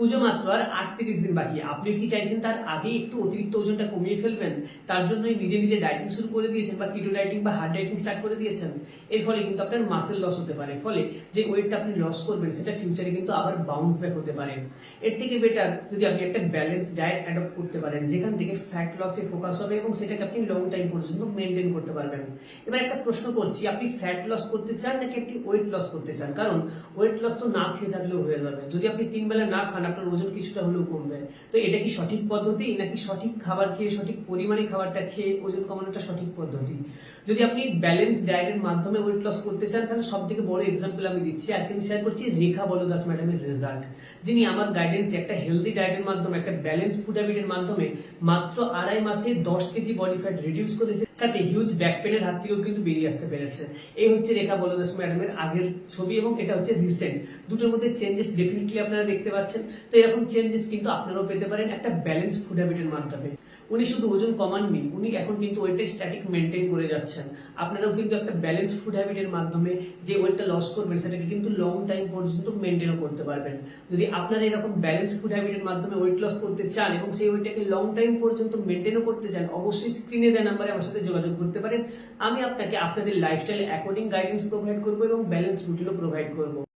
পুজো মাত্র আর 38 দিন বাকি। আপনি কি চাইছেন তার আগেই একটু অতিরিক্ত ওজনটা কমিয়ে ফেলবেন? তার জন্যই নিজে নিজে ডায়েটিং শুরু করে দিয়েছেন বা কিটো ডায়েটিং বা হার্ড ডায়েটিং স্টার্ট করে দিয়েছেন। এর ফলে কিন্তু আপনার মাসেল লস হতে পারে, ফলে যে ওয়েটটা আপনি লস করবেন সেটা ফিউচারে কিন্তু আবার বাউন্স ব্যাক হতে পারে। এর থেকে বেটার যদি আপনি একটা ব্যালেন্স ডায়েট অ্যাডপ্ট করতে পারেন, যেখান থেকে ফ্যাট লসে ফোকাস হবে এবং সেটাকে আপনি লং টাইম পর্যন্ত মেনটেন করতে পারবেন। এবার একটা প্রশ্ন করছি, আপনি ফ্যাট লস করতে চান নাকি আপনি ওয়েট লস করতে চান? কারণ ওয়েট লস তো না খেয়ে থাকলেও হয়ে যাবে। যদি আপনি 3 বেলা না খান, আপনার ওজন কিছুটা হলেও কমবে। তো এটা কি সঠিক পদ্ধতি, নাকি সঠিক খাবার খেয়ে সঠিক পরিমাণে খাবারটা খেয়ে ওজন কমানোটা সঠিক পদ্ধতি? যদি আপনি ব্যালেন্স ডায়েটের মাধ্যমে ওয়েট লস করতে চান, তাহলে সব থেকে বড় এক্সাম্পল আমি দিচ্ছি। আজকে আমি শেয়ার করছি রেখা বলদাস ম্যাডামের রেজাল্ট, যিনি আমার গাইডেন্সে একটা হেলদি ডায়েটের মাধ্যমে, একটা ব্যালেন্স ফুড হ্যাবিটের মাধ্যমে মাত্র 2.5 মাসে 10 কেজি বডি ফ্যাট রিডিউস করেছে, সাথে হিউজ ব্যাক পেনের হাত থেকেও কিন্তু বেরিয়ে আসতে পেরেছে। এই হচ্ছে রেখা বলদাস ম্যাডামের আগের ছবি এবং এটা হচ্ছে রিসেন্ট। দুটোর মধ্যে চেঞ্জেস ডেফিনেটলি আপনারা দেখতে পাচ্ছেন। তো এরকম চেঞ্জেস কিন্তু আপনারাও পেতে পারেন একটা ব্যালেন্স ফুড হ্যাবিটের মাধ্যমে। উনি শুধু ওজন কমাননি, উনি এখন কিন্তু ওয়েটটা স্ট্যাটিক মেনটেন করে যাচ্ছেন। আপনারাও কিন্তু একটা ব্যালেন্স ফুড হ্যাবিটের মাধ্যমে যে ওয়েটটা লস করবেন সেটাকে কিন্তু লং টাইম পর্যন্ত মেনটেনও করতে পারবেন। যদি আপনারা এরকম ব্যালেন্স ফুড হ্যাবিটের মাধ্যমে ওয়েট লস করতে চান এবং সেই ওয়েটটাকে লং টাইম পর্যন্ত মেনটেনও করতে চান, অবশ্যই স্ক্রিনে দেওয়া নাম্বারে আমার সাথে যোগাযোগ করতে পারেন। আমি আপনাকে আপনাদের লাইফস্টাইল অ্যাকর্ডিং গাইডেন্স প্রোভাইড করবো এবং ব্যালেন্স রুটিনও প্রোভাইড করবো।